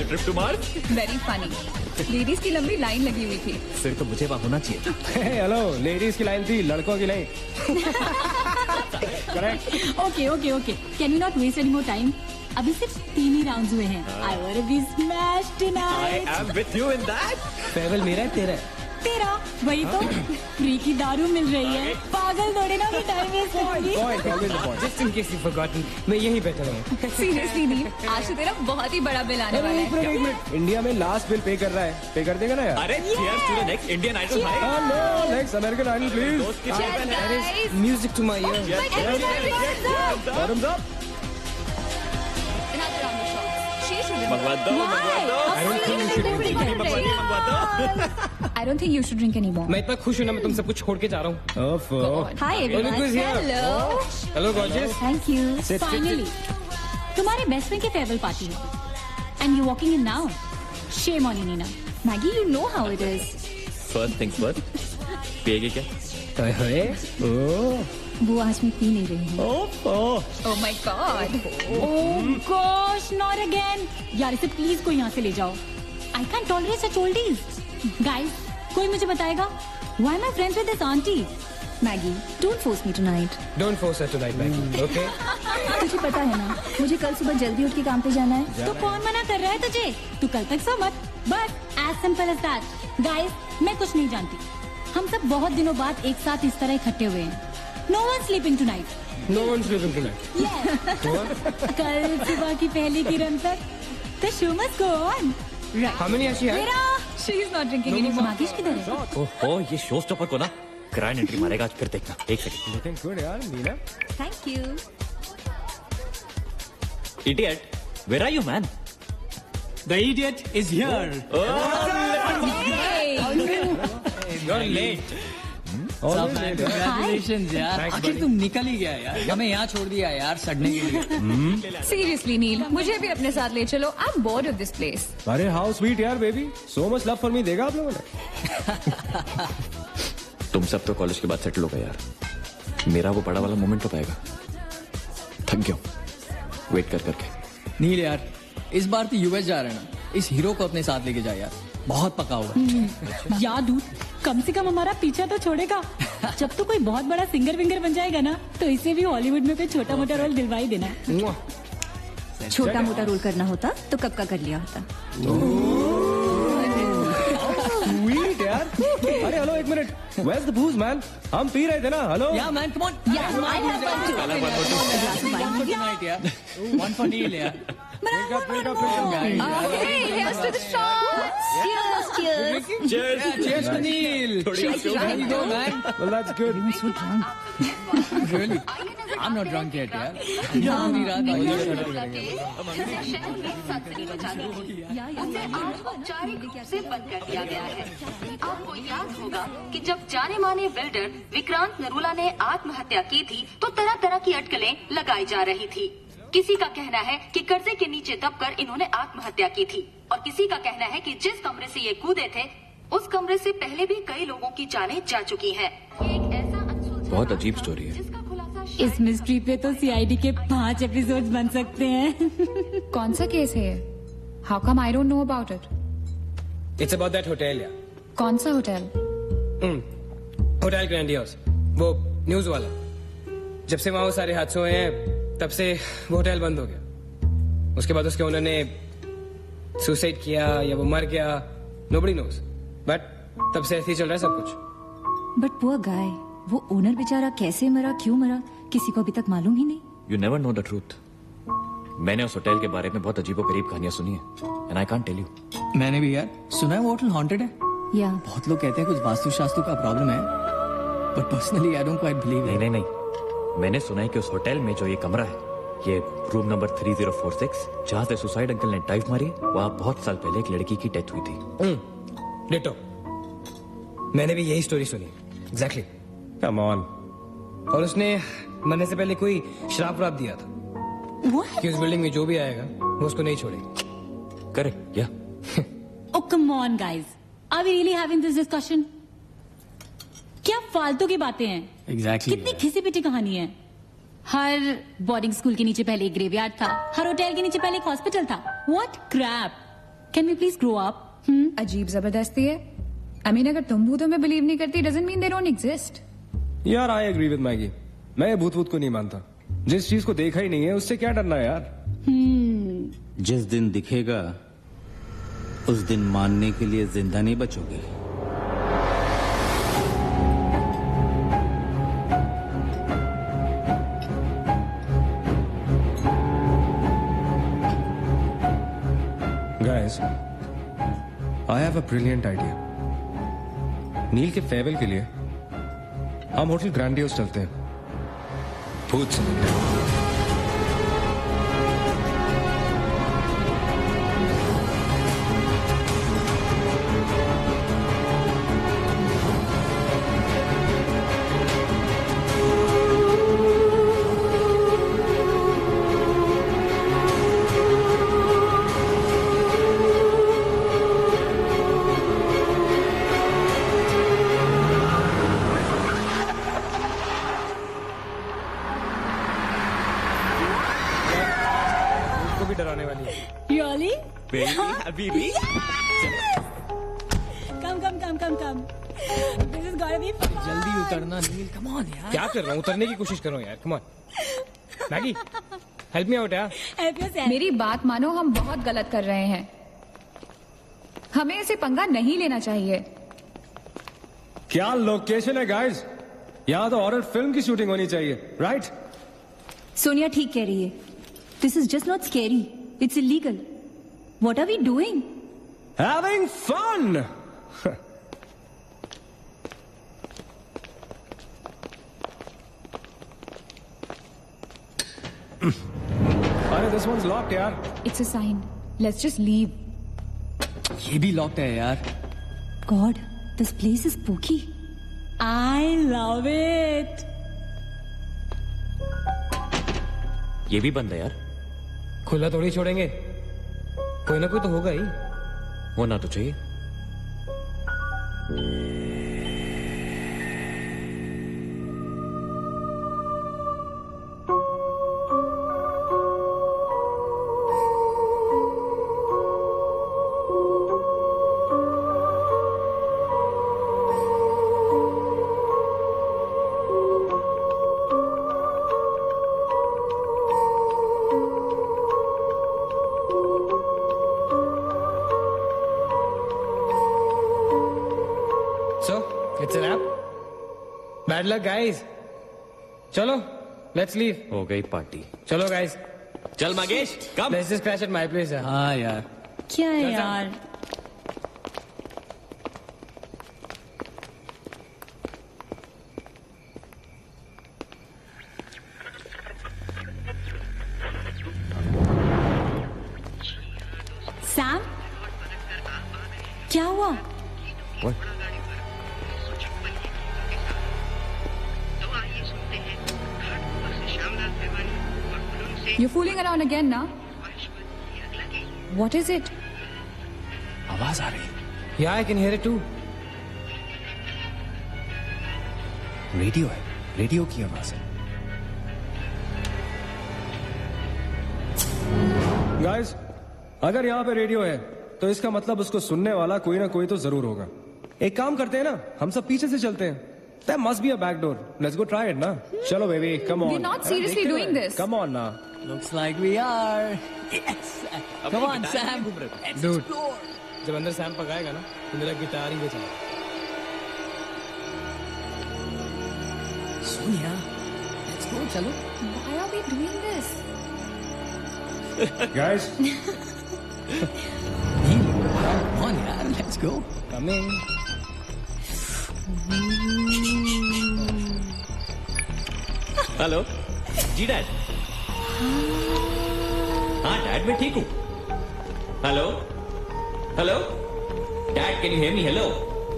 Trip to Mars very funny. Ladies की लंबी line लगी हुई थी। फिर तो मुझे वहाँ होना चाहिए। हेलो, लेडीज की लाइन थी, लड़कों की नहीं। Correct. Okay okay okay, can you not waste any more time? अभी सिर्फ 3 ही राउंड्स हुए हैं। I want to be smashed tonight. I am with you in that. Farewell मेरा है, तेरा है? तेरा। वही तो, फ्री की दारू मिल रही है। पागल थोड़े ना मैं टाइम वेस्ट करूंगी। Just in case you've forgotten, मैं यहीं बैठा हूँ। सीरियसली नहीं, आज तो तेरा बहुत ही बड़ा बिल आने वाला है। एक मिनट, इंडिया में लास्ट बिल पे कर रहा है, पे कर देगा ना यार? अरे cheers to the next Indian Idol भाई। Hello, next American Idol please। दोस्त की चैंपियन है। Music to my ears। Bottoms up। मंगवा दो, मंगवा दो। I don't think you should drink anymore. मैं इतना खुश हूँ ना, मैं तुम सब कुछ छोड़ के जा रहा हूँ। Hi everyone. Hello. Hello gorgeous। Thank you. Sit, sit, finally तुम्हारे बेस्ट फ्रेंड की फेयरवेल पार्टी है and you walking in now. Shame on you Neena. Maggie, you know how it is. First things first, पिएगी क्या? वो आज मैं P नहीं रही हूँ। Oh my God. Oh gosh, not again. यार इसे प्लीज कोई यहाँ से ले जाओ। I can tolerate such oldies. Guys, कोई मुझे बताएगा why my friends with this aunty? Maggie, don't force me tonight. Don't force her tonight, Maggie. Okay? तुझे पता है ना, मुझे कल सुबह जल्दी उठ के काम पे जाना है। तो कौन मना कर रहा है तुझे? तू कल तक सो मत। But as simple as that. Guys, मैं कुछ नहीं जानती। हम सब बहुत दिनों बाद एक साथ इस तरह इकट्ठे हुए हैं। No one sleeping tonight. No one's sleeping tonight. कल सुबह की पहली किरण तक the show must go on. Right. How many has she had? मेरा She is not drinking anymore. मागिश किधर है? ओहो, ये शो स्टॉपर को ना ग्रैंड एंट्री मारेगा आज, फिर देखना। एक सेकंड। Looking good यार, Meena. Thank you. Idiot, where are you, man? The idiot is here. You're late. Congratulations यार, आखिर तुम निकल ही गया यार। हमें यहाँ छोड़ दिया यार सड़ने के लिए। Seriously, नील, मुझे भी अपने साथ ले चलो। I'm bored of this place. अरे हाउ स्वीट यार baby, so much love for me देगा आप लोगों ने। तुम सब तो कॉलेज के बाद सेटल हो गए यार, मेरा वो बड़ा वाला मोमेंट तो पाएगा। थक गया हूं वेट कर करके। नील यार, इस बार तो यूएस जा रहे हैं ना, इस हीरो को अपने साथ लेके जा यार, बहुत पका हुआ है। यार दूध, कम से कम हमारा पीछा तो छोड़ेगा। जब तो कोई बहुत बड़ा सिंगर विंगर बन जाएगा ना, तो इसे भी हॉलीवुड में कोई छोटा मोटा रोल दिलवा ही देना। छोटा मोटा रोल करना होता तो कब का कर लिया होता। स्वीट यार। अरे हेलो, एक minute, where's the booze man? हम पी रहे थे ना। Hello Yeah man, come on. Yeah, I have one too. One for tonight यार, one for Neil यार। Hey, here's to the shots. Cheers, cheers. Cheers. Cheers to Neil. There you go man. well that's good। Really? I'm not drunk yet यार। पूरी रात औपचारिक रूप से बंद कर दिया गया है। आपको याद होगा कि जब जाने माने बिल्डर विक्रांत नरूला ने आत्महत्या की थी, तो तरह तरह की अटकलें लगाई जा रही थी। किसी का कहना है कि कर्जे के नीचे दबकर इन्होंने आत्महत्या की थी, और किसी का कहना है कि जिस कमरे से ये कूदे थे, उस कमरे से पहले भी कई लोगों की जानें जा चुकी हैं। एक ऐसा बहुत अजीब स्टोरी है। जिसका खुलासा इस मिस्ट्री पे तो सीआईडी के 5 एपिसोड्स बन सकते हैं। कौन सा केस है ये? How come I don't know about it? It's about that hotel यार। कौन सा होटल? होटल ग्रैंडियोस, वो न्यूज वाला। जब से वहाँ वो सारे हादसे हुए हैं, तब से वो होटल बंद हो गया। उसके बाद उसके ओनर ने सुसाइड किया या वो मर गया, nobody knows। बट तब से ऐसे ही चल रहा है सब कुछ। बट पुअर गाय, वो ओनर बेचारा कैसे मरा, क्यों मरा, किसी को अभी तक मालूम ही नहीं। You never know the truth. मैंने उस होटल के बारे में बहुत अजीबोगरीब कहानियां सुनी है, and I can't tell you. मैंने भी यार सुना है वो होटल हॉन्टेड है। या बहुत लोग कहते हैं कुछ वास्तुशास्त्र का प्रॉब्लम है, but personally I don't quite believe. नहीं नहीं नहीं, मैंने सुना है कि उस होटल में जो ये कमरा है, ये रूम नंबर 3046, जहाँ से सुसाइड अंकल ने डाइव मारी, वहाँ बहुत साल पहले एक लड़की की डेथ हुई थी। डिटो, मैंने भी यही स्टोरी सुनी। एग्जैक्टली। Come on. और उसने मरने से पहले कोई श्राप व्राप दिया था। What? कि उस बिल्डिंग में जो भी आएगा वो उसको नहीं छोड़ेगी। करेक्ट या Oh, come on, guys. Are we really having this discussion? क्या फालतू की बातें हैं? एग्जैक्टली कितनी घिसी पिटी कहानी है। हर बोर्डिंग स्कूल के नीचे पहले एक ग्रेवयार्ड था, हर होटल के नीचे पहले एक हॉस्पिटल था। What crap? Can we please grow up? अजीब जबरदस्ती है। I mean, अगर तुम भूतों में बिलीव नहीं करती doesn't mean they don't exist. यार आई एग्री विद मैगी, मैं ये भूत को नहीं मानता। जिस चीज को देखा ही नहीं है उससे क्या डरना है यार। जिस दिन दिखेगा उस दिन मानने के लिए जिंदा नहीं बचोगे। Guys, I have a brilliant idea. Neel के फेयरवेल के लिए हम होटल ग्रैंडियोस चलते हैं, भूत से मिलते हैं। को भी डराने वाली है। Really? Habibi Come. This is gonna be fun. जल्दी उतरना नील, कम ऑन यार। क्या कर रहा हूँ, उतरने की कोशिश कर रहा हूँ यार। Come on Maggi, help me out यार। Help yourself. मेरी बात मानो, हम बहुत गलत कर रहे हैं। हमें ऐसे पंगा नहीं लेना चाहिए। क्या लोकेशन है गाइस, यहाँ तो हॉरर फिल्म की शूटिंग होनी चाहिए, राइट? सोनिया ठीक कह रही है। This is just not scary, it's illegal. What are we doing? Having fun. अरे दिस वन्स लॉक्ड यार। It's a sign. Let's just leave. ये भी लॉक्ड है यार। God, this place is spooky. I love it. ये भी बंद है यार। खुला थोड़ी छोड़ेंगे, कोई ना कोई तो होगा ही। होना तो चाहिए। So, it's a wrap. Bad luck, guys. चलो, let's leave. हो गई पार्टी। चलो, guys. चल मगेश, कम। Let's just crash at my place. यार। हाँ यार। क्या है चल, चल। यार? सैम, क्या हुआ? What? You're fooling around again now. What is it? आवाज आ रही। Yeah, I can hear it too. Radio है, रेडियो की आवाज है। गाइस, अगर यहाँ पे रेडियो है तो इसका मतलब उसको सुनने वाला कोई ना कोई तो जरूर होगा। एक काम करते हैं ना, हम सब पीछे से चलते हैं। There must be a back door. Let's go try it, ना? चलो baby, come on. We're not seriously doing this. Come on ना। Looks like we are. Yes. Come on, Sam. Let's Dude. explore. जब अंदर Sam पकाएगा ना, तो मेरा guitar ही बचा। Sonia, let's go, चलो। Why are we doing this? Guys, nil, come on यार, let's go। Coming. Hello जी डैड। हाँ डैड, मैं ठीक हूँ। Hello hello dad, can you hear me? Hello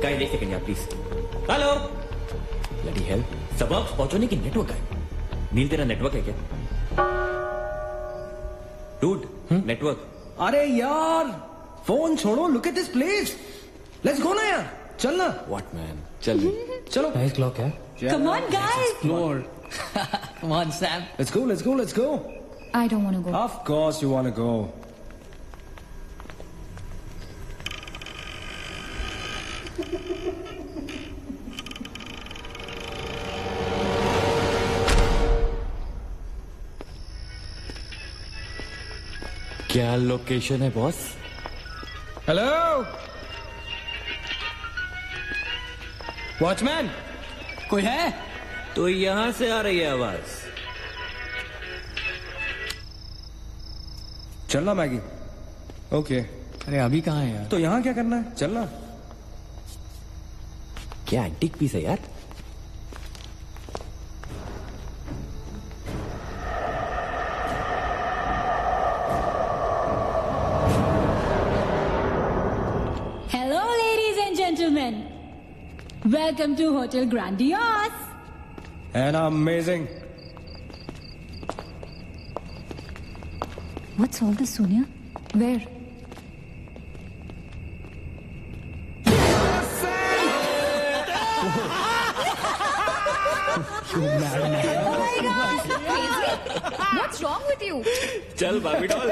guys, एक सेकंड यार प्लीज। हेलो ब्लडी हेल, सबब पहुंचने की नेटवर्क है। नील, तेरा नेटवर्क है क्या? Dude network. अरे यार फोन छोड़ो, look at this place. Let's go ना यार, चल ना. व्हाट मैन, चल. चलो. नाइस क्लॉक है. Come on, guys. Explore. Come on, Sam. Let's go, let's go, let's go. I don't want to go. Of course you want to go. क्या location है boss? Hello watchman. कोई है? तो यहां से आ रही है आवाज. चलना मैगी. ओके. अरे अभी कहाँ है यार? तो यहाँ क्या करना है, चलना. क्या एंटीक पीस है यार? Hello, ladies and gentlemen. Welcome to Hotel Grandiose. And amazing. What's all this, Sonia? Where? What's wrong with you? चल बाबी doll.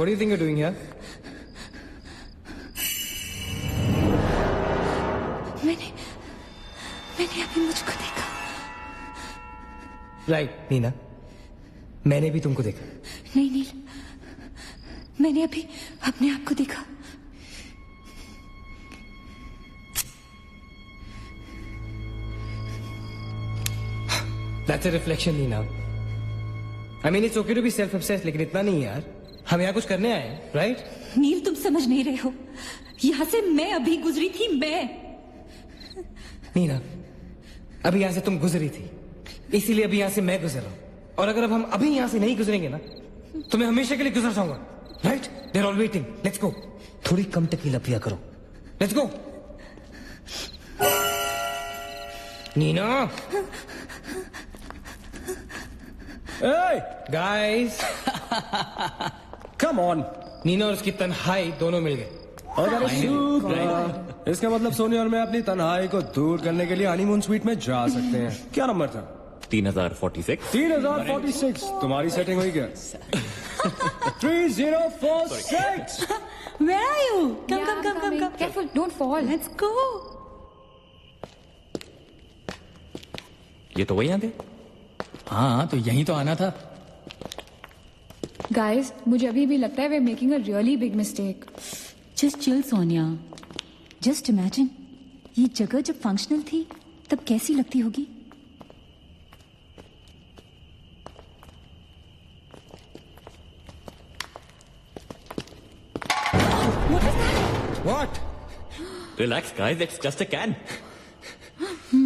What do you think you're doing here? मैंने अभी मुझको देखा. राइट नीना, मैंने भी तुमको देखा. नहीं नील, मैंने अभी अपने आप को देखा. That's a reflection, Neena. I mean, it's okay to be self-obsessed, लेकिन इतना नहीं यार. हम यहाँ कुछ करने आए हैं, राइट? नील तुम समझ नहीं रहे हो. यहाँ से मैं अभी गुजरी थी. मैं नीना, अभी यहाँ से तुम गुजरी थी, इसीलिए अभी यहाँ से मैं गुजर रहा हूँ. और अगर अब हम अभी यहाँ से नहीं गुजरेंगे ना, तो मैं हमेशा के लिए गुजर जाऊंगा. Right? They're all waiting. Let's go. थोड़ी कम टकीला पिया करो. Let's go. Neena. Hey, guys. Come on. Neena और उसकी तन्हाई दोनों मिल गए. इसका मतलब सोनिया और मैं अपनी तन्हाई को दूर करने के लिए हनीमून स्वीट में जा सकते हैं. क्या नंबर था? 3046. 3046. तुम्हारी सेटिंग हुई क्या? 3046. Where are you? Come, Yeah, come, come, come, coming. come. Careful, don't fall. Let's go. ये तो वही आते. हाँ तो यहीं तो आना था. Guys, मुझे अभी भी लगता है we're making a really big mistake. Just chill, Sonia. Just imagine, ये जगह जब फंक्शनल थी तब कैसी लगती होगी. What? Relax, guys. It's just a can.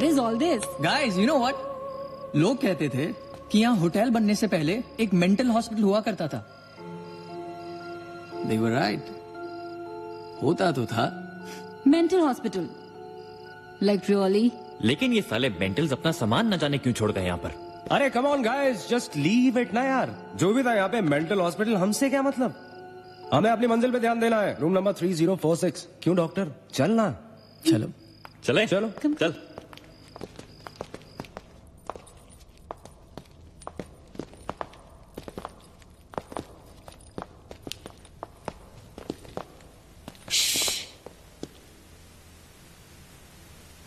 What is all this? Guys you know what, लोग कहते थे कि यहाँ होटल बनने से पहले एक मेंटल हॉस्पिटल हुआ करता था. They were right. होता तो था. Mental hospital. Like really? लेकिन ये साले मेंटल्स अपना सामान न जाने क्यों छोड़ गए यहाँ पर. अरे come on guys, just leave it ना यार. जो भी था यहाँ पे मेंटल हॉस्पिटल, हमसे क्या मतलब. हमें अपनी मंजिल पे ध्यान देना है. Room number 3046. क्यों डॉक्टर, चल ना. चलो चले चलो चल.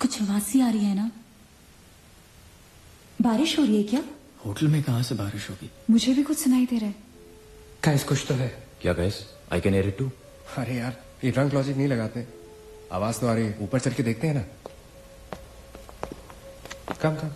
कुछ आवाज सी आ रही है ना. बारिश हो रही है क्या? होटल में कहाँ से बारिश होगी. मुझे भी कुछ सुनाई दे रहा है. गाइस कुछ तो है. क्या guys, I can hear it too. अरे यार, ये ड्रंक लॉजिक नहीं लगाते. आवाज तो आ रही है, ऊपर चल के देखते हैं ना. कम कम.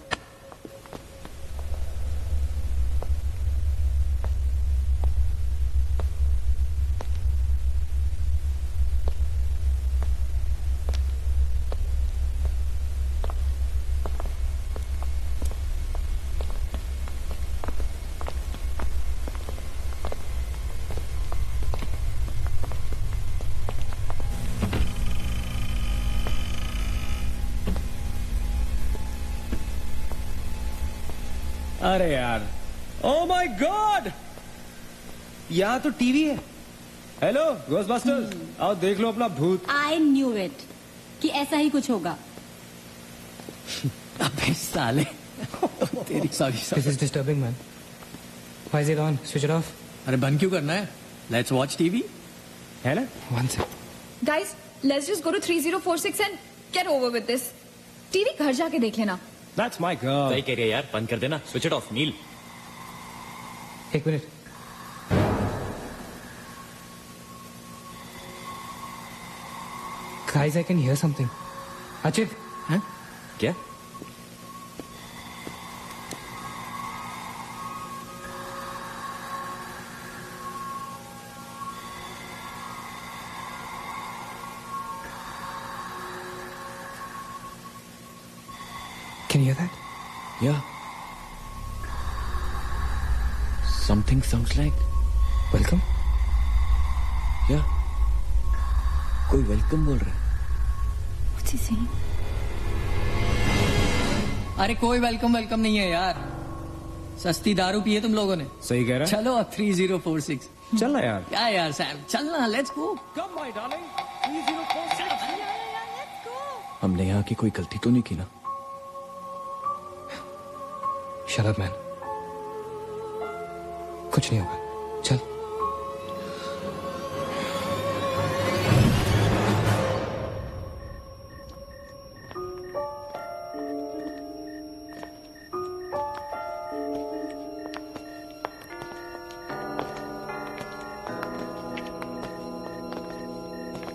अरे यार, ओ माय गॉड, यहाँ तो टीवी है. हेलो घोस्टबस्टर्स, आओ देख लो अपना भूत. I knew it कि ऐसा ही कुछ होगा. अबे साले. तेरी sorry. This is disturbing, man. Why is it on? Switch it off. अरे बंद क्यों करना है. Let's watch TV. है ना. One sec. Guys, let's just go to 3046 and get over with this. TV घर जाके देख लेना. That's my girl. सही कह रही है यार, बंद कर देना. स्विच इट ऑफ नील. एक minute. Guys, I can hear something. Achit. हैं? क्या. Can you hear that? Yeah. Something sounds like. Welcome. Yeah. कोई वेलकम बोल रहा है. What's he saying? अरे कोई वेलकम नहीं है यार. सस्ती दारू पिए तुम लोगों ने. सही कह रहा है. चलो अब 3046. चल ना यार. क्या यार सैम, चलना. Let's go. Come my darling. 3046. हमने यहाँ की कोई गलती तो नहीं की ना. Shut up, man. कुछ नहीं होगा. चल.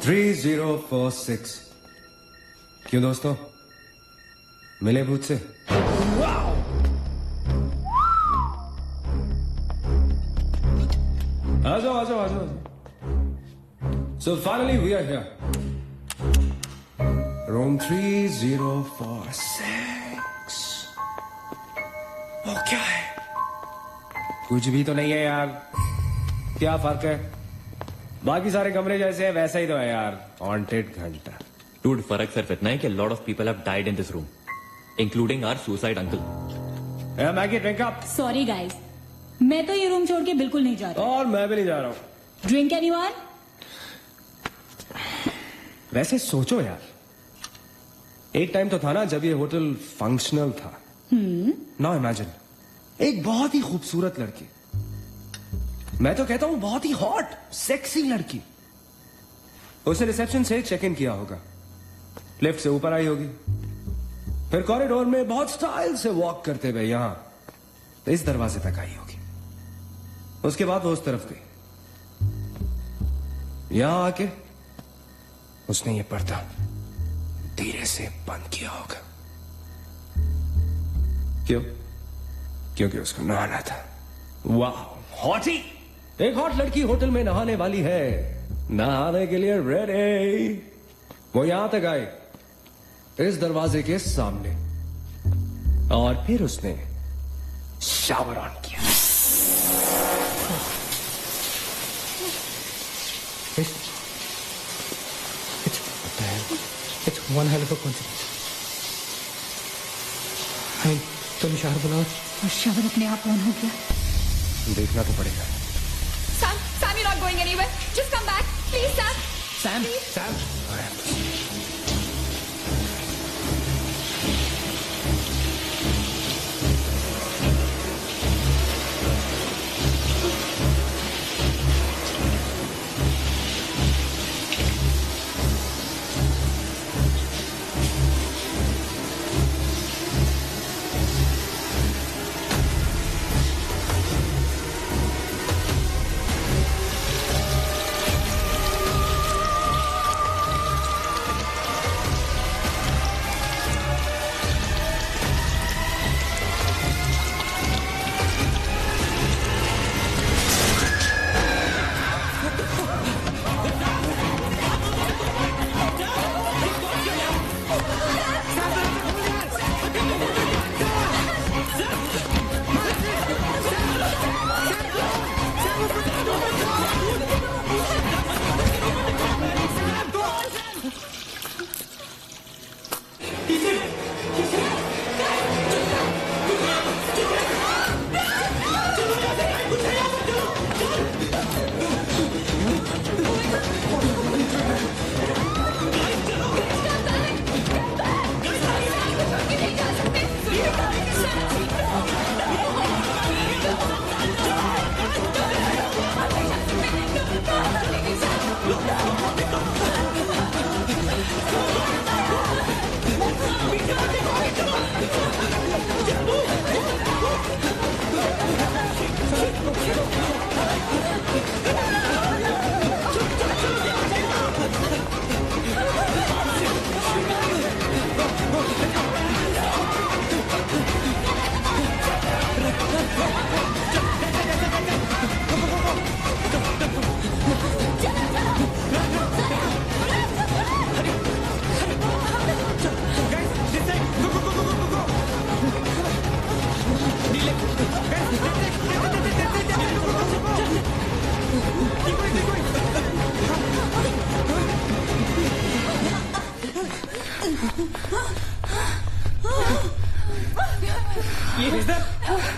थ्री 3046. क्यों दोस्तों, मिले भूत से. आ जाओ. So finally we are here. Room 3046. वो क्या है. कुछ भी तो नहीं है यार. क्या फर्क है. बाकी सारे कमरे जैसे है वैसा ही तो है यार. हॉन्टेड घंटा. Dude, फर्क सिर्फ इतना है कि lot of people have died in this room, including our suicide uncle. Maggi drink up. Sorry guys, मैं तो ये रूम छोड़ के बिल्कुल नहीं जा रहा. और मैं भी नहीं जा रहा हूँ. Drink anyone? वैसे सोचो यार, एक टाइम तो था ना जब ये होटल फंक्शनल था. नाउ इमेजिन, एक बहुत ही खूबसूरत लड़की, मैं तो कहता हूं बहुत ही हॉट सेक्सी लड़की, उसे रिसेप्शन से चेक इन किया होगा, लिफ्ट से ऊपर आई होगी, फिर कॉरिडोर में बहुत स्टाइल से वॉक करते हुए यहां इस दरवाजे तक आई होगी. उसके बाद वो उस तरफ गई. यहां आके उसने ये पर्दा धीरे से बंद किया होगा. क्यों? क्योंकि उसको नहाना था. वाह, हॉटी. एक हॉट लड़की होटल में नहाने वाली है, नहाने के लिए रेडी. वो यहां तक आई, इस दरवाजे के सामने. और फिर उसने शावर ऑन किया। It's one hell of a coincidence. तुम शावर बुलाओ। और शावर अपने आप ऑन हो गया। देखना तो पड़ेगा। Sam, you're not going anywhere. Just come back, please, Sam. Sam, Sam,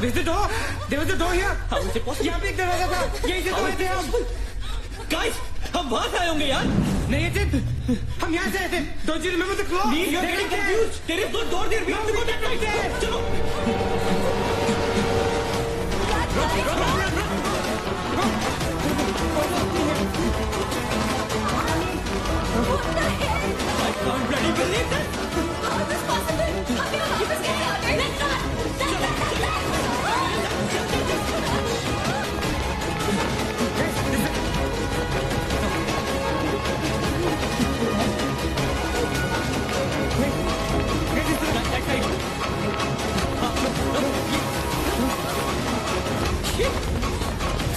There's the door. There was a door here. How is it possible? यहाँ पे एक दरवाजा था। यहीं से तो आए थे हम। Guys, हम वहां से आए होंगे यार। नहीं थे। हम यहाँ से आए थे। Don't you remember the claw? You're getting confused. There is no door there. We have to go that way. चलो। I can't bloody believe this.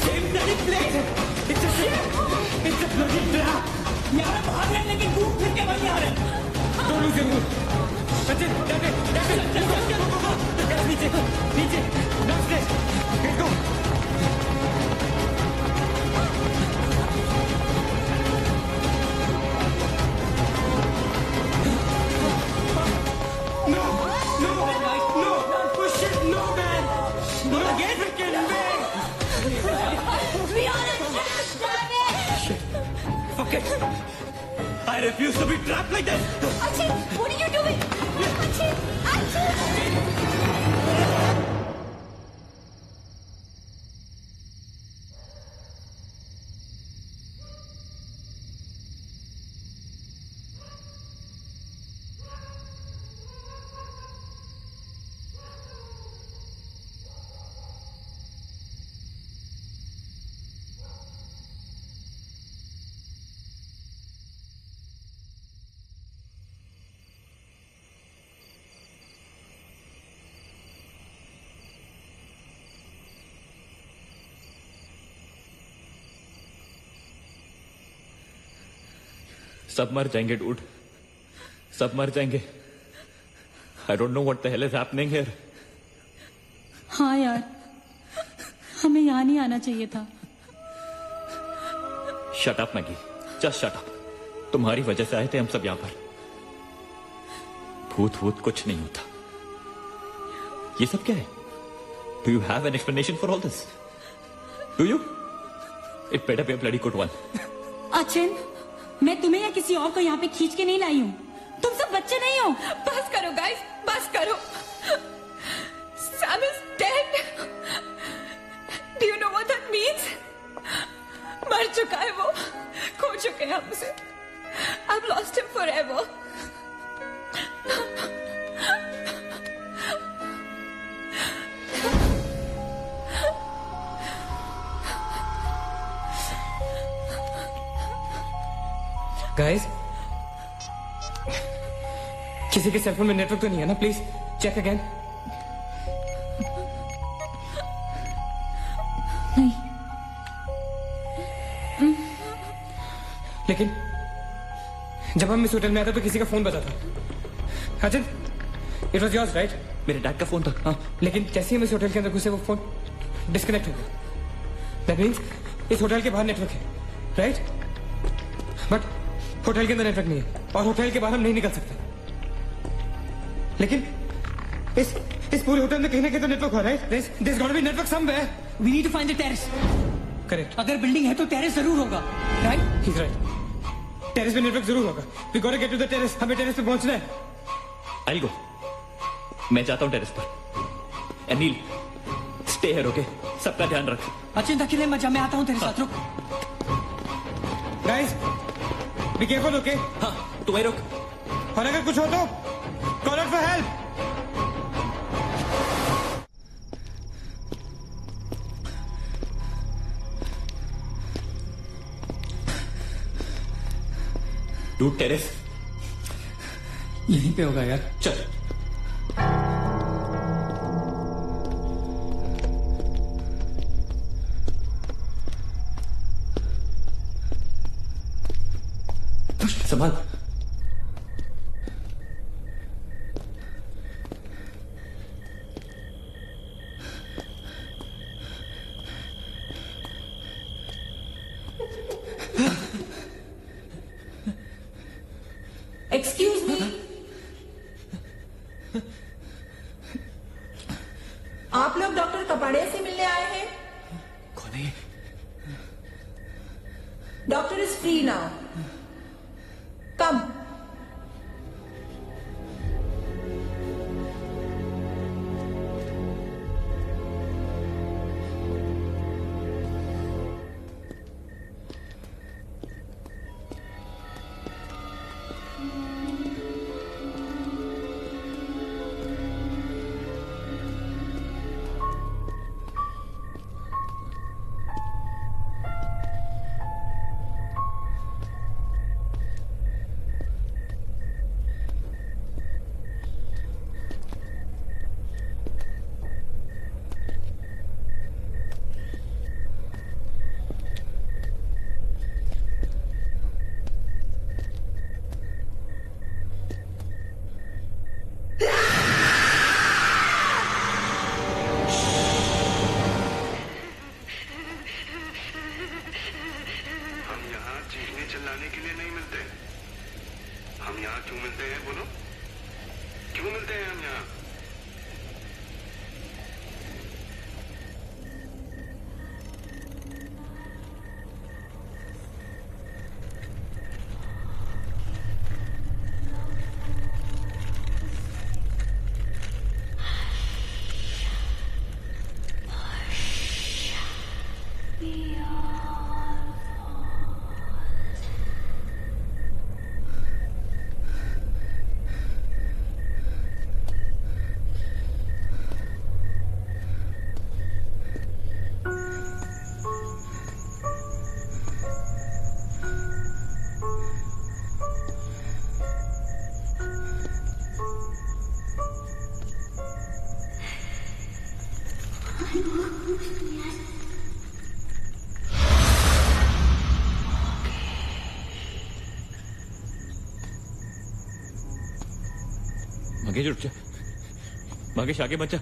Same bloody place. It's a bloody trap. यार हम भाग रहे हैं लेकिन घूम फिर के वहीं आ रहे हैं। Don't lose your mood. Sachin, that's it. नीचे, नीचे. Downstairs. Let's go. No, no, no. Push it, no, man. Not again, freaking man. Fuck it. I refuse to be trapped like this. Archie, what are you doing? Archie! सब मर जाएंगे dude, सब मर जाएंगे। I don't know what the hell is happening here. हाँ यार, हमें यहाँ नहीं आना चाहिए था. Shut up, Maggie. Just shut up. तुम्हारी वजह से आए थे हम सब यहाँ पर. भूत वूत कुछ नहीं होता. ये सब क्या है? Do you have an explanation for all this? Do you? It better be a bloody good one. Achin, मैं तुम्हें या किसी और को यहाँ पे खींच के नहीं लाई हूँ. तुम सब बच्चे नहीं हो. बस करो गाइस, बस करो. Sam is dead. Do you know what that means? मर चुका है वो, खो चुके हैं हम उसे. I've lost him forever. Guys, किसी के सेलफोन में नेटवर्क तो नहीं है ना? Please check again. नहीं. लेकिन जब हम इस होटल में आए थे तो किसी का फोन बजा था. Ajay, it was yours right? मेरे डैड का फोन था. हाँ. लेकिन जैसे ही हम इस होटल के अंदर घुसे वो फोन डिस्कनेक्ट हो गया. दैट मीन्स इस होटल के बाहर नेटवर्क है, राइट? बट होटल के अंदर नेटवर्क नहीं है और होटल के बाहर हम नहीं निकल सकते. लेकिन इस पूरे होटल में कहीं ना कहीं तो नेटवर्क हो रहा है. There's got to be network somewhere. We need to find the terrace. Correct. अगर बिल्डिंग है तो टेरेस जरूर होगा, राइट? He's right. टेरेस पे नेटवर्क जरूर होगा. We gotta get to the terrace. हमें टेरेस पे पहुंचना है. I'll go. मैं जाता हूँ टेरेस पर. Anil, stay here, okay? सबका ध्यान रख. अचिंता के लिए मैं आता हूँ तेरे साथ. रुक. Guys, be careful, okay? हाँ, तू वहीं रुक. और अगर कुछ हो तो call out for help. Do terrace यहीं पे होगा यार. चल. संभाल. Excuse me. आप लोग डॉक्टर कपाड़िया से मिलने आए हैं? कौन है? Doctor is free now. Come. चिल्लाने के लिए नहीं मिलते. हम यहाँ क्यों मिलते हैं बोलो? क्यों मिलते हैं हम यहाँ? मगे रुक जा. भागेश आगे बच्चा।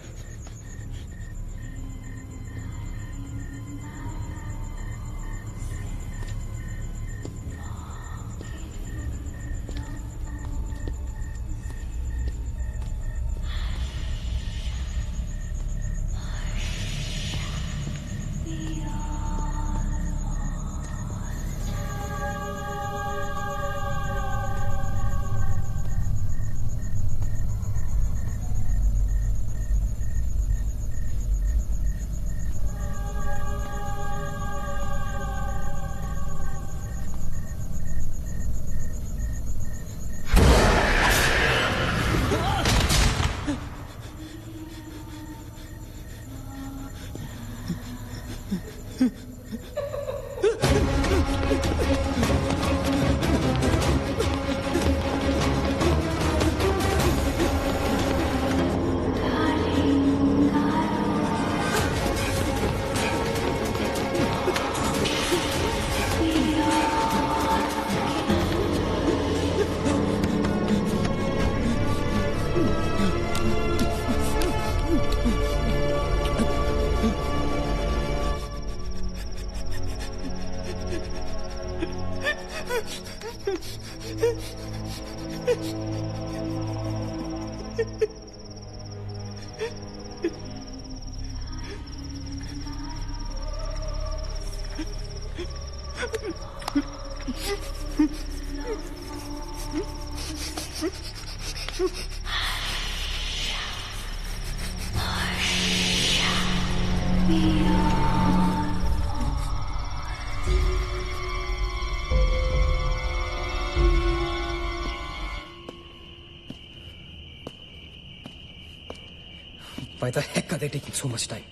Why the heck are they taking so much time?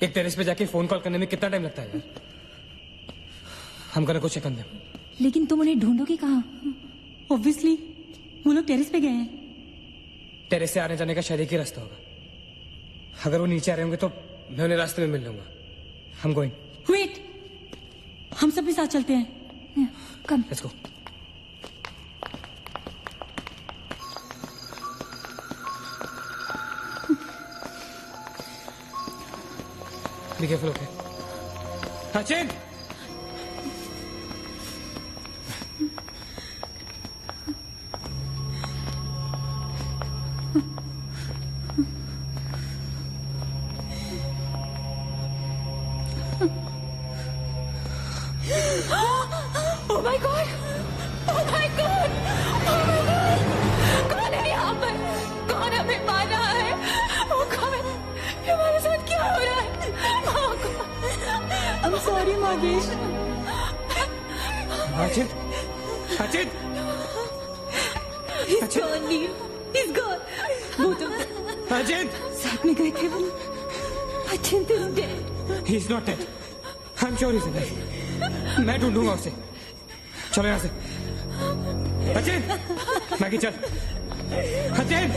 एक टेरेस पे जाके फोन कॉल करने में कितना टाइम लगता है यार? हम गonna go check on them. लेकिन तुम उन्हें ढूंढोगे कहाँ? ऑब्वियसली वो लोग टेरेस पे गए हैं। टेरेस से आने जाने का शायद एक ही रास्ता होगा। अगर वो नीचे आ रहे होंगे तो मैं उन्हें रास्ते में मिल लूंगा। हम गोइंग। वेट, हम सब भी साथ चलते हैं। Come. Let's go. Be careful, okay? Sachin! Oh my God! Oh my God! Oh my God! कौन है यहाँ पर? कौन हमें मार रहा है? वो कौन है? हमारे साथ क्या हो रहा है? I'm sorry, Magesh. Sachin! Sachin! He's gone, Neil. He's gone. Both of them. Sachin! साथ में गए थे वो। Achint is dead. He's not dead. I'm sure he's alive. मैं ढूंढूंगा उसे। चलो यहाँ से। Sachin! मैगी चल। Sachin!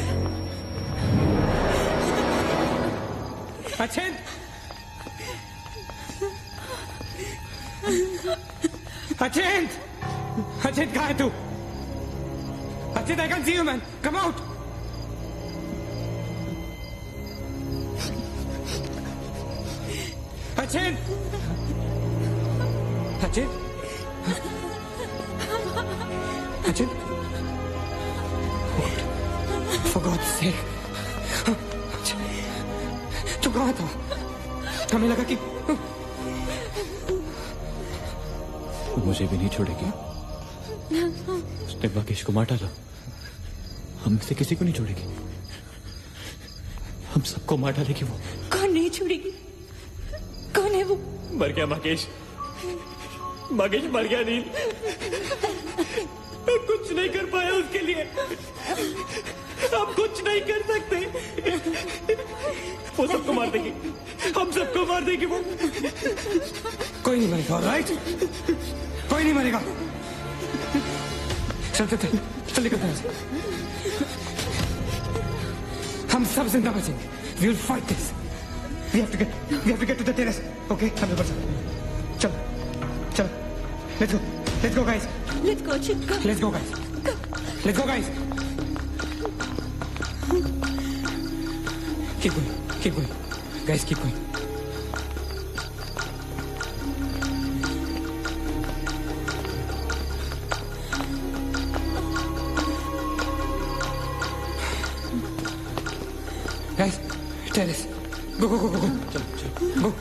Sachin! Achint! Achint, कहाँ है तू? Achint, I can see you, man. Come out! Achint! Achint? Achint? For God's sake. तू कहाँ था? हमें लगा कि मुझे भी नहीं छोड़ेगी। उसने महेश को मार डाला। हम में से किसी को नहीं छोड़ेगी। हम सबको मार डालेगी वो। कौन नहीं छोड़ेगी? कौन है वो? मर गया महेश। महेश मर गया नहीं। मैं कुछ नहीं कर पाया उसके लिए। हम कुछ नहीं कर सकते। वो सबको मार देगी। हम सबको मार देगी वो। कोई नहीं मरेगा, राइट? कोई नहीं मरेगा। चलते थे, चल निकलते हैं। हम सब जिंदा बचेंगे। We will fight this. We have to get to the terrace. Okay, हम ऊपर चल, चल. Let's go, guys. Let's go, Chit. Let's go, guys. Keep going. Keep going. Guys, keep going. Guys, terrace. Go, go, go, go, go. Go.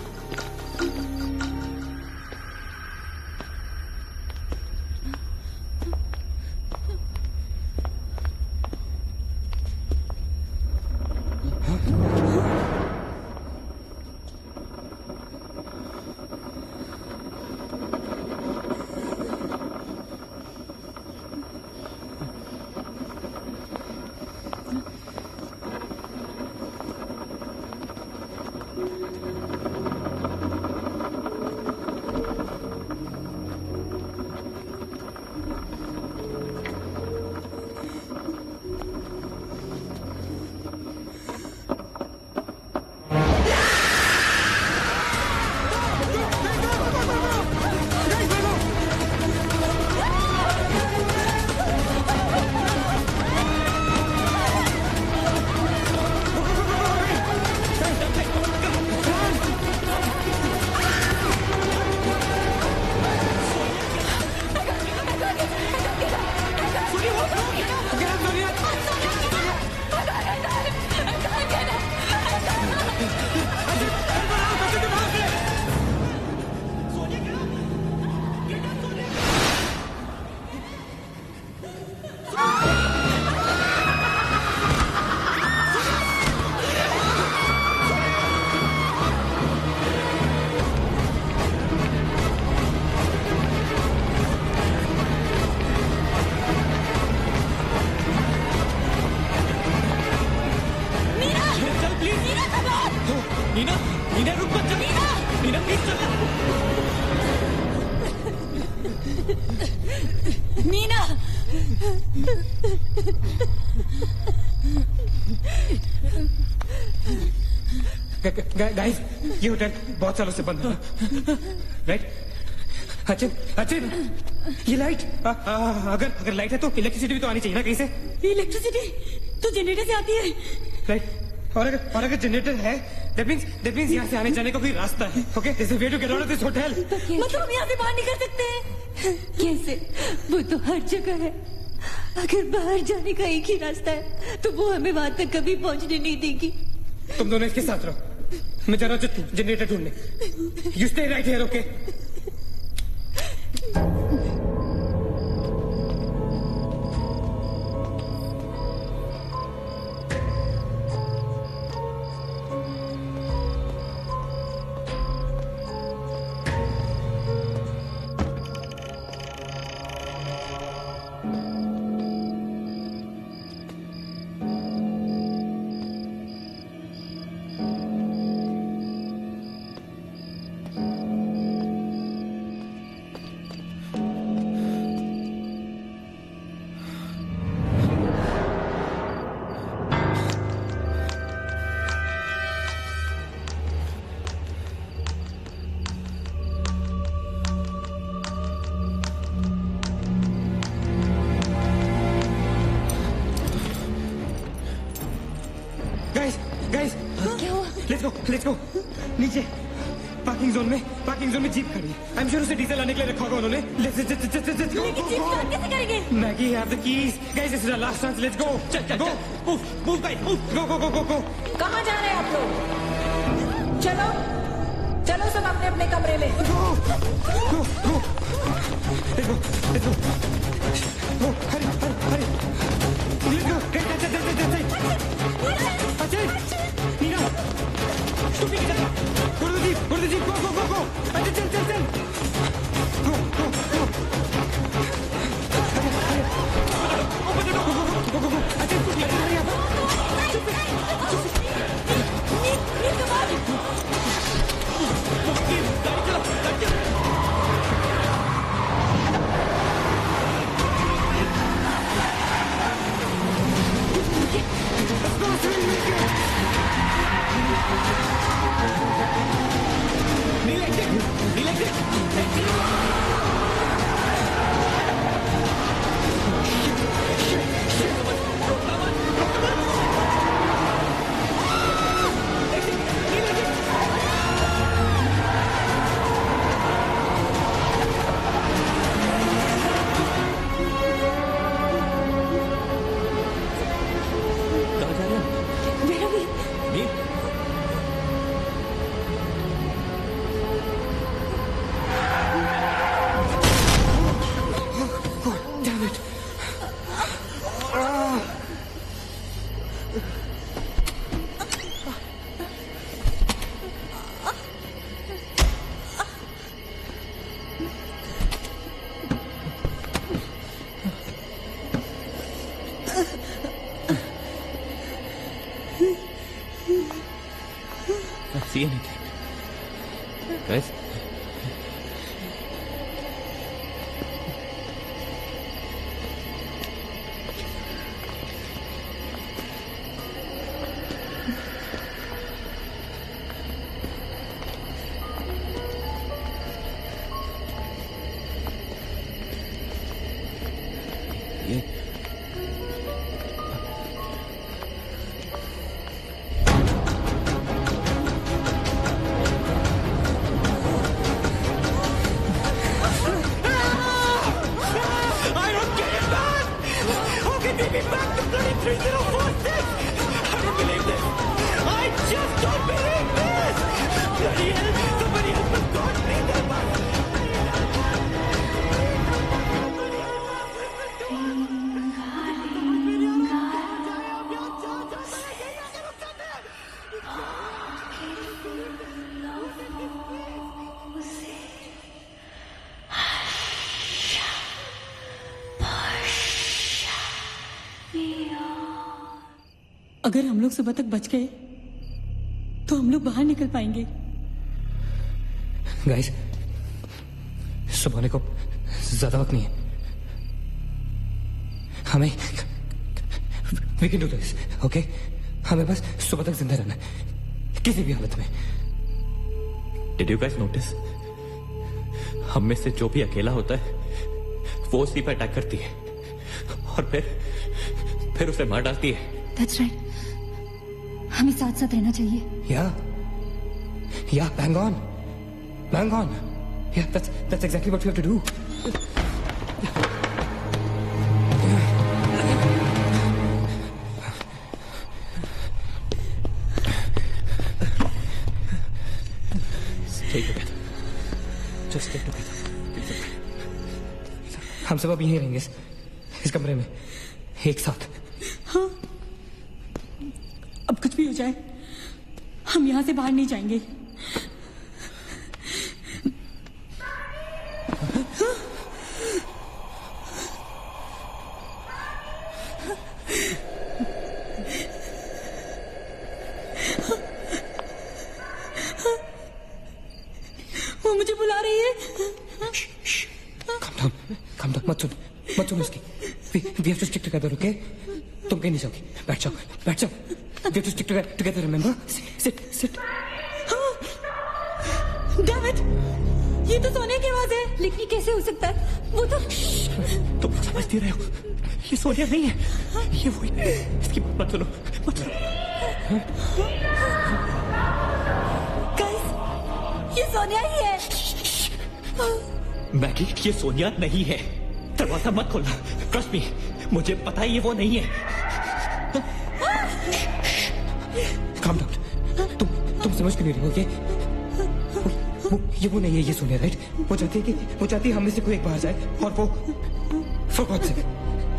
Guys, ये hotel बहुत सालों से बंद है, राइट? अचिन, ये लाइट, अगर लाइट है तो इलेक्ट्रिसिटी भी तो आनी चाहिए ना कहीं से। इलेक्ट्रिसिटी तो जनरेटर से आती है, राइट? और अगर जनरेटर है, that means यहाँ से आने जाने का कोई रास्ता है। Okay, there's a way to get out of this hotel। मतलब हम यहाँ से बाहर निकल सकते हैं? कैसे? वो तो हर जगह है। अगर बाहर जाने का एक ही रास्ता है तो वो हमें वहां तक कभी पहुंचने नहीं देगी। तुम दोनों इसके साथ रहो, मैं जा रहा हूँ जनरेटर ढूंढने। You stay right here, okay? Let's go. नीचे पार्किंग जोन में जीप खड़ी है। I'm sure उसे डीजल लाने के लिए रखा होगा उन्होंने। Let's go. लेकिन जीप स्टार्ट कैसे करेंगे? Maggie, have the keys. Guys, this is our last chance. Let's go. Go. Move, guys. Move. Go. कहाँ जा रहे हैं आप लोग? चलो सब अपने कमरे में। Go. Let's go. Go. Hurry. Let's go. That's Nina. Stupid. Go to the jeep. Go. Chal. Go. Open the door. Go. Hurry up. see anything. Guys? अगर हम लोग सुबह तक बच गए तो हम लोग बाहर निकल पाएंगे। गाइस, सुबह होने को ज्यादा वक्त नहीं है। हमें we can do this, okay? हमें बस सुबह तक जिंदा रहना है, किसी भी हालत में। Did you guys notice? हम में से जो भी अकेला होता है वो उसी पर अटैक करती है और फिर उसे मार डालती है। That's right. हमें साथ साथ रहना चाहिए। Yeah, bang on. Yeah, that's exactly what we have to do. Stay together. Just stay together. हम सब अब यहीं रहेंगे इस कमरे में एक साथ। हाँ, अब कुछ भी हो जाए हम यहाँ से बाहर नहीं जाएंगे। वो मुझे बुला रही है। Calm down, मत सुन उसकी। We have to stick together, okay? तुम कहीं नहीं जाओगी, बैठ जाओ। We have to stick together, remember? Sit. Damn it! ये तो सोनिया की आवाज है। लेकिन कैसे हो सकता है? वो तो तुम समझती रहे हो, ये सोनिया नहीं है, ये वही। इसकी बात मत सुनो। गाइस, ये सोनिया ही है। मैगी, ये सोनिया नहीं है। दरवाजा मत खोलना। ट्रस्ट मी, मुझे पता है ये वो नहीं है। Calm down. तुम समझ क्यों नहीं रही हो? ये वो नहीं है, ये सोनिया, राइट? वो चाहती है हम में से कोई एक बाहर जाए और वो for God's sake,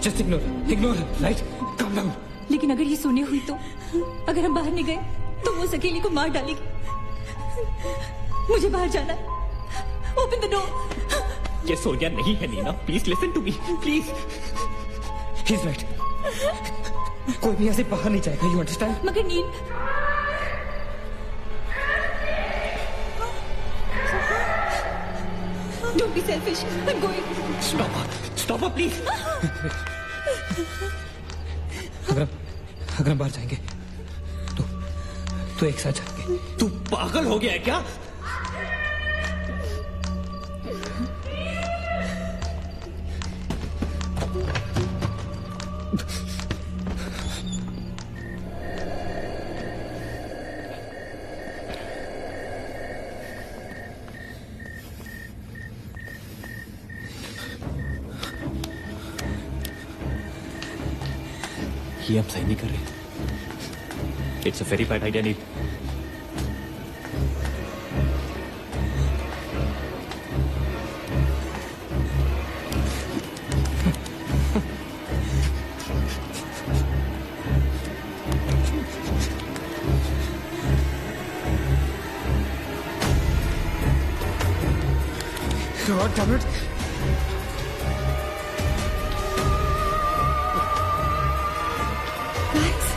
just ignore her, right? Calm down. लेकिन अगर ये सोनिया हुई तो अगर हम बाहर नहीं गए तो वो उस अकेली को मार डालेगी। मुझे बाहर जाना है। Open the door. ये सोनिया नहीं है Neena. Please listen to me, please. He's right. कोई भी यहाँ से बाहर नहीं जाएगा, you understand? मगर नील, don't be selfish. I'm going. Stop her, please. अगर हम बाहर जाएंगे तो एक साथ जाएंगे। तू पागल हो गया है क्या? ये हम सही नहीं कर रहे। It's a very bad idea. Neel, God damn it. Guys,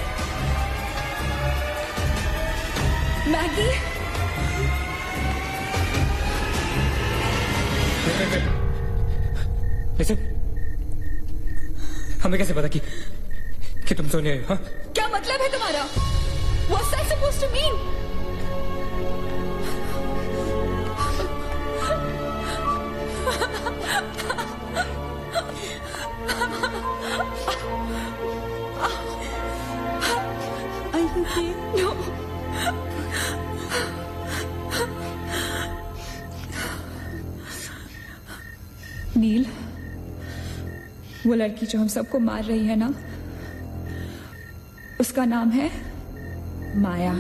Maggie. Listen, हमें कैसे पता कि तुम सोने हो? हाँ? क्या मतलब है तुम्हारा? What's that supposed to mean? Are you okay? No. नील, वो लड़की जो हम सबको मार रही है ना, उसका नाम है माया।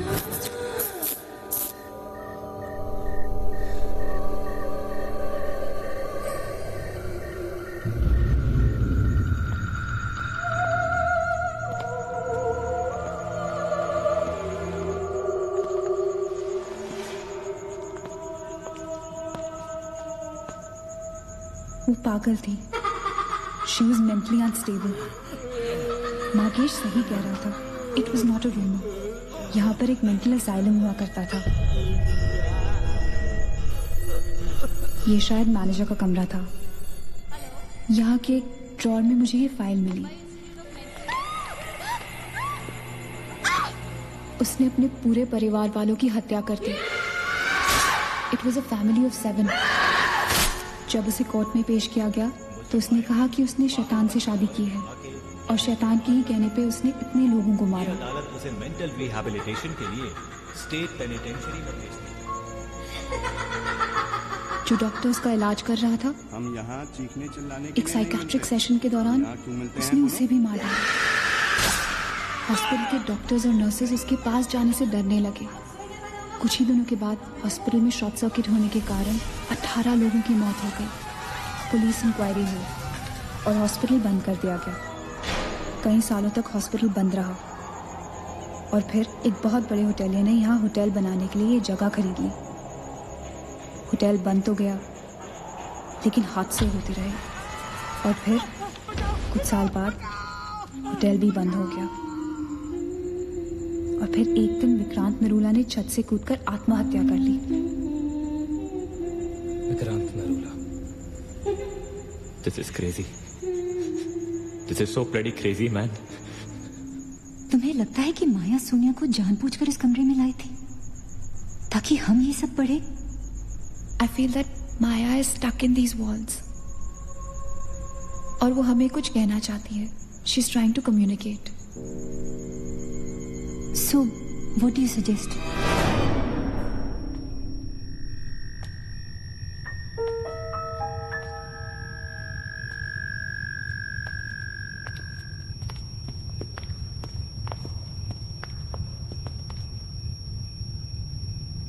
वो पागल थी। She was mentally unstable. Nagesh सही कह रहा था। It was not a rumour. यहाँ पर एक मेंटल असाइलम हुआ करता था। ये शायद मैनेजर का कमरा था। यहाँ के एक ड्रॉर में मुझे ये फाइल मिली। उसने अपने पूरे परिवार वालों की हत्या कर दी। It was a family of 7। जब उसे कोर्ट में पेश किया गया तो उसने कहा कि उसने शैतान से शादी की है और शैतान के ही कहने पे उसने इतने लोगों को मारा। अदालत उसे मेंटल रिहैबिलिटेशन के लिए स्टेट पेनिटेंशियरी में भेज दी। जो डॉक्टर उसका इलाज कर रहा था, हम यहाँ चीखने चिल्लाने एक साइकेट्रिक सेशन के दौरान उसने उसे भी मार दिया। हॉस्पिटल के डॉक्टर्स और नर्सेज उसके पास जाने से डरने लगे। कुछ ही दिनों के बाद हॉस्पिटल में शॉर्ट सर्किट होने के कारण 18 लोगों की मौत हो गई। पुलिस इंक्वायरी हुई और हॉस्पिटल बंद कर दिया गया। कई सालों तक हॉस्पिटल बंद रहा और फिर एक बहुत बड़े होटलियर ने यहाँ होटल बनाने के लिए ये जगह खरीद ली। होटल बंद तो गया लेकिन हादसे होते रहे और फिर कुछ साल बाद होटल भी बंद हो गया। और फिर एक दिन विक्रांत नरूला ने छत से कूदकर आत्महत्या कर ली। Vikrant Narula. This is crazy. This is so bloody crazy, man. तुम्हें लगता है कि माया सोनिया को जानबूझकर इस कमरे में लाई थी ताकि हम ये सब पढ़े? I feel that Maya is stuck in these walls. और वो हमें कुछ कहना चाहती है। She's trying to communicate. So, what do you suggest?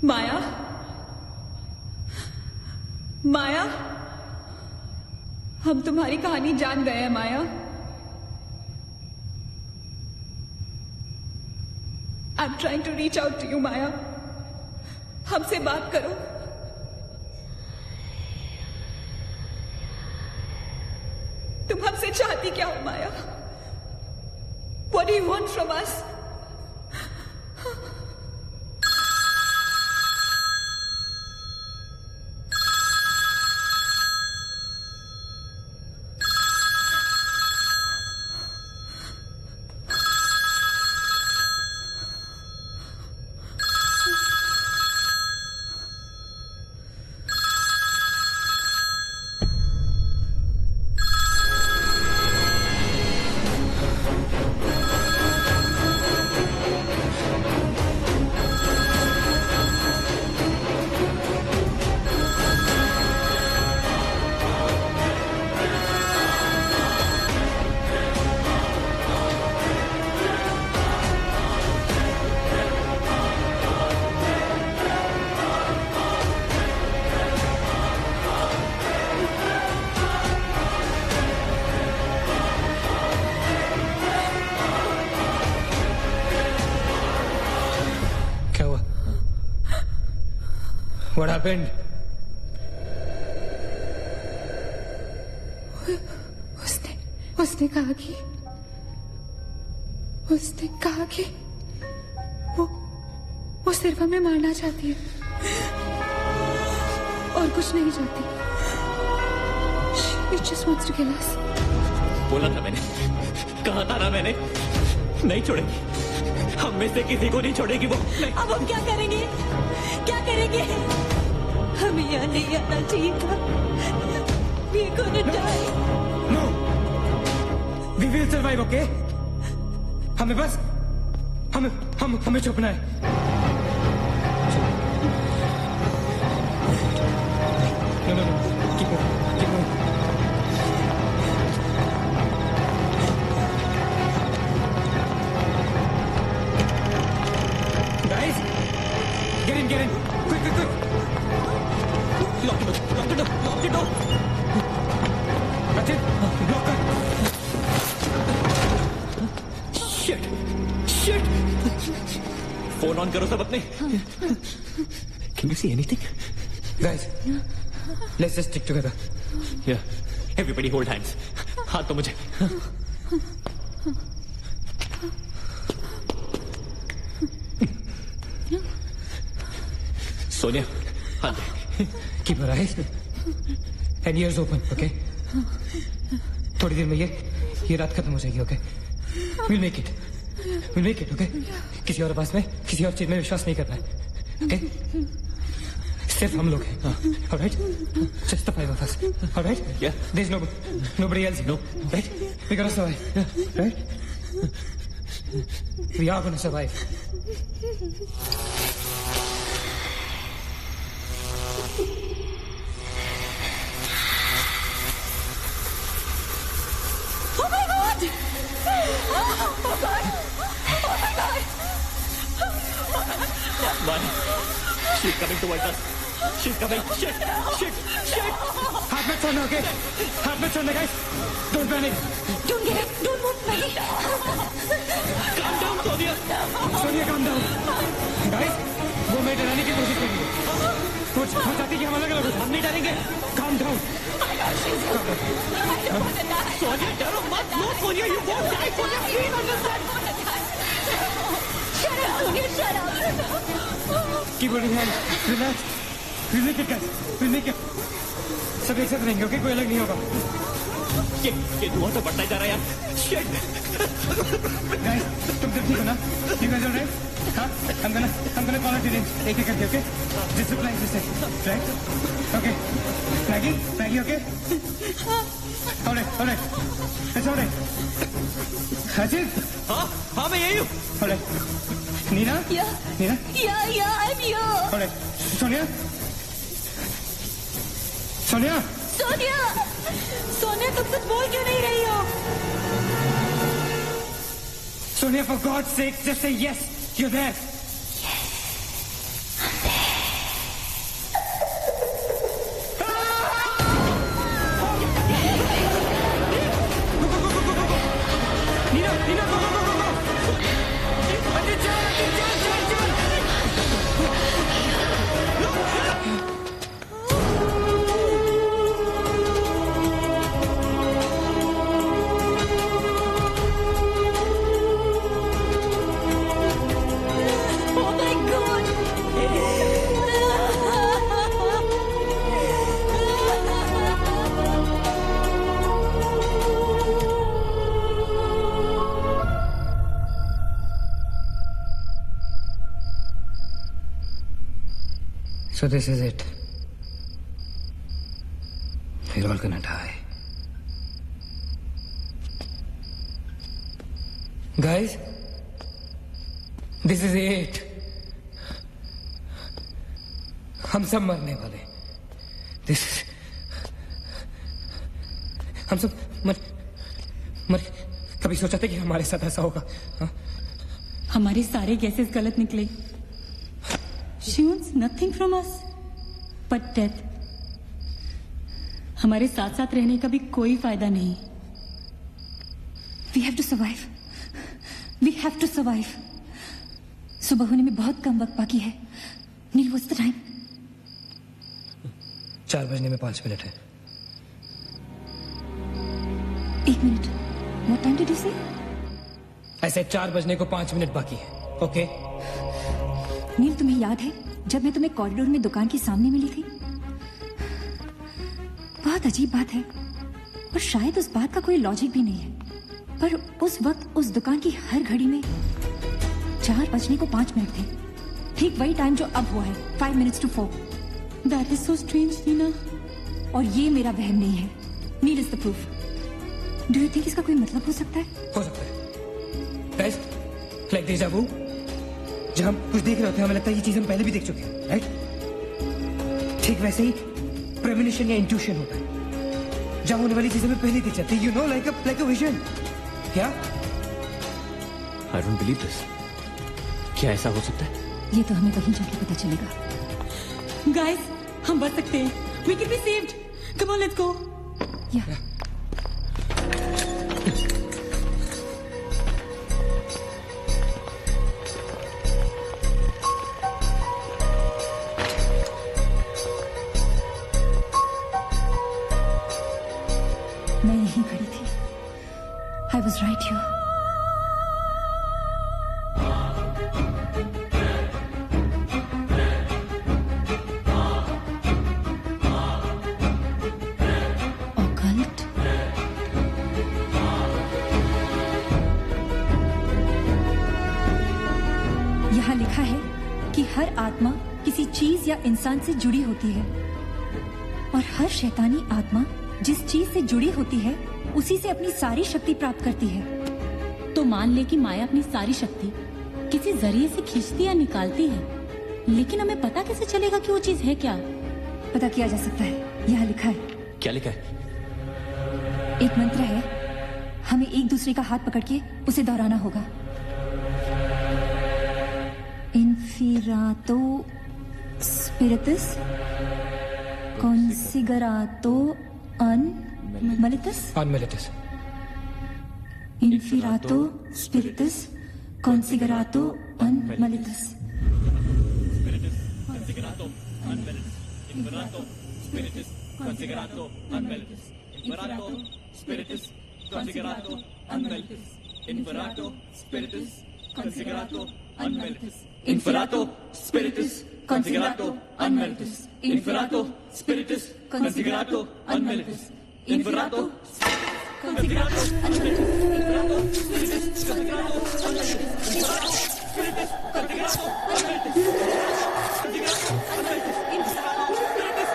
माया, माया, हम तुम्हारी कहानी जान गए हैं माया। I'm trying to reach out to you, माया। हमसे बात करो। तुम हमसे चाहती क्या हो माया? What do you want from us? What happened? उसने कहा कि वो सिर्फ हमें मारना चाहती है और कुछ नहीं चाहती। He just wants to kill us. बोला था मैंने, कहा था ना मैंने, नहीं छोड़ेगी, हम में से किसी को नहीं छोड़ेगी वो। नहीं। अब हम क्या करेंगे? क्या करेंगे? हमें यहाँ नहीं आना चाहिए था। We're gonna die. No. We will survive, okay? हमें बस हमें छुपना है। No. Keep moving. Guys, get in. Quick. Lock the door. That's it. Lock it. Shit. Phone on करो सब अपने। Can you see anything? Guys, let's just stick together. Yeah. Everybody hold hands. हाथ तो मुझे। सोनिया, हाथ दे। Keep your eyes and ears open, okay? थोड़ी देर में ये रात खत्म हो जाएगी, okay? We'll make it, okay? किसी और बात में, किसी और चीज में विश्वास नहीं करना है, okay? सिर्फ हम लोग हैं, all right? Just the five of us, all right? Yeah. There's nobody else, No. Right? We gotta survive, right? We are gonna survive. Oh my God! Oh God! Oh my God! Vani, she's coming towards us. She's coming. Shit. हाथ मत छोड़ना, okay? हाथ मत छोड़ना, guys. Don't panic. Don't move, Maggie. Calm down, Sonia. Sonia, calm down. Guys, वो मैं डराने की कोशिश कर रही है। वो चाहती कि हम अलग अलग हो। हम नहीं डरेंगे। Calm down. Sonia, डरो मत। No, Sonia, you won't die. Sonia, please understand. Shut up, Sonia, shut up. Keep holding hands. Relax. We'll make it, guys. We'll make it. सब एक साथ रहेंगे, okay? कोई अलग नहीं होगा। ये धुआं तो बढ़ता ही जा रहा है यार। Shit. Guys, तुम सब ठीक हो ना? You guys all right? हाँ? I'm gonna call out your names. एक एक करके, okay? Just reply this way, right? Okay. Maggie, okay? All right. It's all right. Hasif? हाँ, मैं यही हूँ। All right. Nina? Yeah. Nina? Yeah, I'm here. All right. Sonia? Sonia, तुम कुछ बोल क्यों नहीं रही हो? Sonia, for God's sake, just say yes. You're there. Nina, go. So this is it. We're all gonna die. Guys, this is it. हम सब मरने वाले। This is... हम सब मर कभी सोचा था कि हमारे साथ ऐसा होगा? हाँ? हमारे सारे गैसेस गलत निकले। She wants nothing from us but death. हमारे साथ साथ रहने का भी कोई फायदा नहीं। We have to survive. We have to survive. सुबह होने में बहुत कम वक्त बाकी है। नील, what's the time? 4 बजने में 5 मिनट है। 1 minute. What time did you say? ऐसे 4 बजने को 5 मिनट बाकी है। ओके? नील, तुम्हें याद है जब मैं तुम्हें कॉरिडोर में दुकान के सामने मिली थी? बहुत अजीब बात है, और शायद उस बात का कोई लॉजिक भी नहीं है, पर उस वक्त उस दुकान की हर घड़ी में 4 बजने को 5 मिनट थे, ठीक वही टाइम जो अब हुआ है, 5 minutes to 4. That is so strange Neena. और ये मेरा वहम नहीं है, need is the proof. Do you think इसका कोई मतलब हो सकता है? हो सकता है। गाइस, लाइक डेजा वू, जब हम कुछ देख रहे होते हैं हमें लगता है ये चीज हम पहले भी देख चुके हैं, राइट? ठीक वैसे ही प्रेमोनिशन या इंट्यूशन होता है, जहां होने वाली चीजें हमें पहले दिख जाती है, you know, like a vision. क्या? I don't believe this. क्या ऐसा हो सकता है? ये तो हमें वहीं जाके पता चलेगा. गाइस, हम बच सकते हैं। We can be saved. Come on, let's go. या मैं यहीं खड़ी थी. I was right here. यहाँ लिखा है कि हर आत्मा किसी चीज या इंसान से जुड़ी होती है, और हर शैतानी आत्मा जिस चीज से जुड़ी होती है उसी से अपनी सारी शक्ति प्राप्त करती है. तो मान ले कि माया अपनी सारी शक्ति किसी जरिए से खींचती या निकालती है, लेकिन हमें पता कैसे चलेगा कि वो चीज है क्या? पता किया जा सकता है. यहाँ लिखा है. क्या लिखा है? एक मंत्र है, हमें एक दूसरे का हाथ पकड़ के उसे दोहराना होगा. Inferato Spiritus Consigerato Unmalitus. Unmalitus. Inferato Spiritus Consigerato Unmalitus. Consigerato Unmalitus. Inferato Spiritus Consigerato Unmalitus. Inferato Spiritus Consigerato Unmalitus. Inferato Spiritus Consigerato Unmalitus. Inferato Spiritus Consigerato Unmalitus. Inferato Spiritus Consigerato Unmalitus. Inferato Consigerato Unmalitus. Inferato Spiritus Consigerato Unmalitus. Inferato Spiritus Consigerato Unmalitus. Consigerato Unmalitus. Inferato Spiritus.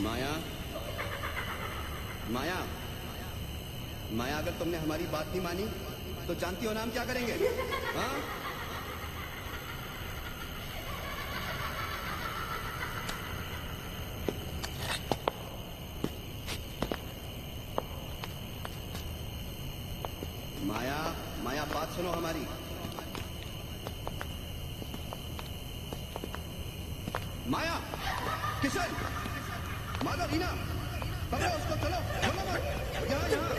माया, माया, माया, अगर तुमने हमारी बात नहीं मानी तो जानती हो ना हम क्या करेंगे? हाँ? माया, माया, बात सुनो हमारी. माया, किशन, माधव, रीना, पकड़ो उसको, चलो, बोलो मत, यहाँ यहाँ.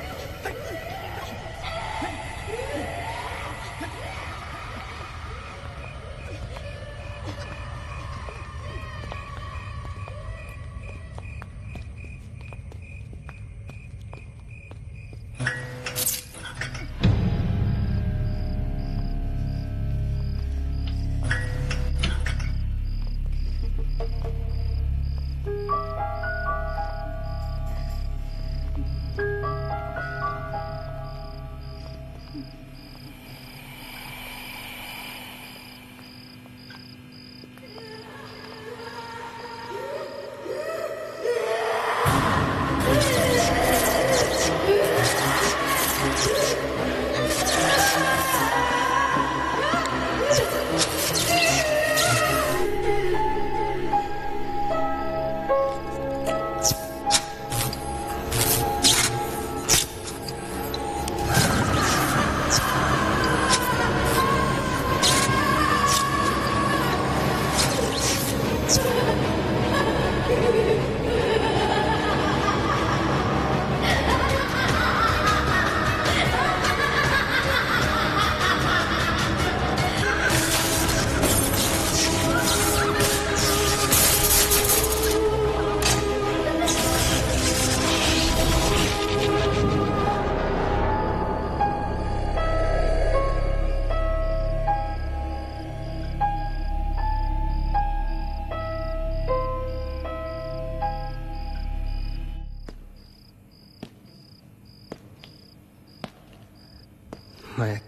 माया,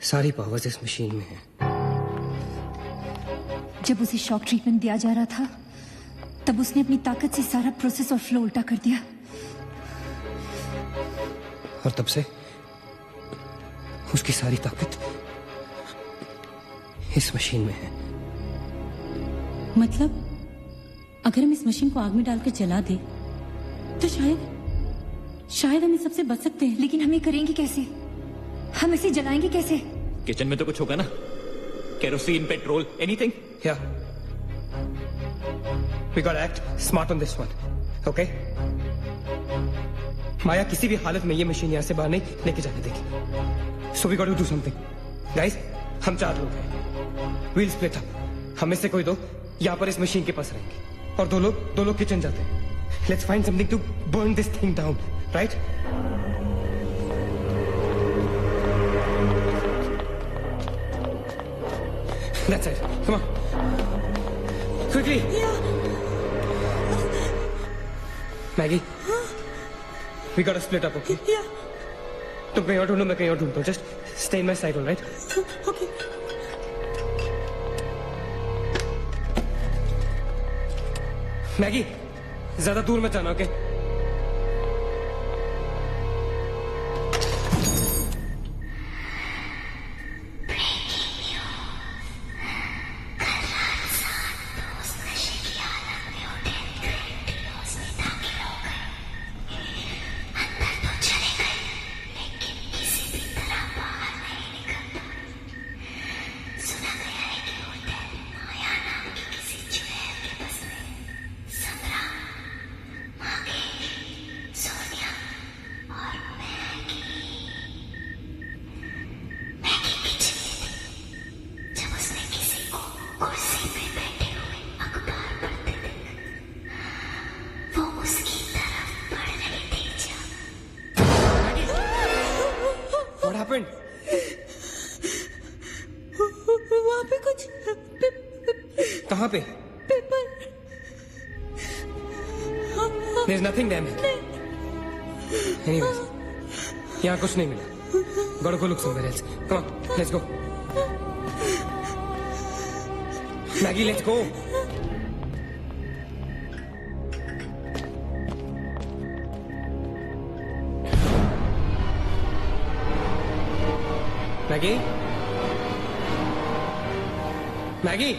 सारी पावर्स इस मशीन में है। जब उसे शॉक ट्रीटमेंट दिया जा रहा था तब उसने अपनी ताकत से सारा प्रोसेस और फ्लो उल्टा कर दिया, और तब से उसकी सारी ताकत इस मशीन में है। मतलब अगर हम इस मशीन को आग में डालकर जला दे तो शायद हम इस सबसे बच सकते हैं। लेकिन हम ये करेंगे कैसे? हम इसे जलाएंगे कैसे? किचन में तो कुछ होगा ना, kerosene, petrol, anything. Yeah. We gotta act smart on this one, okay? माया किसी भी हालत में ये मशीन यहाँ से बाहर नहीं लेके जाने देगी। So we gotta do something. Guys, हम 4 लोग हैं। We'll split up. हम में से कोई 2 यहाँ पर इस मशीन के पास रहेंगे और 2 लोग किचन जाते हैं। Let's find something to burn this thing down, right? That's it. Come on. Quickly. Yeah. Maggie. We gotta split up, okay? Yeah. तुम कहीं और ढूंढो, मैं कहीं और ढूंढता हूँ. Just stay in my side, all right? Okay. Maggie, ज्यादा दूर मत जाना, okay? वहाँ पे कुछ कहाँ पे? Paper. There's nothing there. Anyways, यहाँ कुछ नहीं मिला. Gotta go look somewhere else. Come on, let's go. Maggie, let's go. Maggie? Maggie?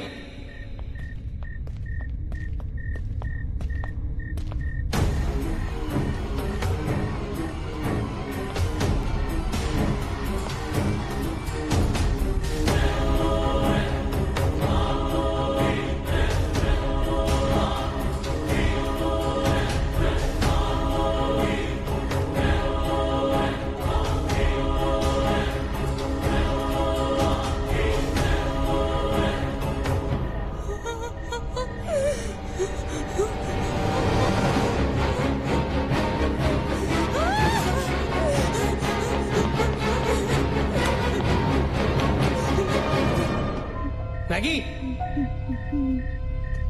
Maggie?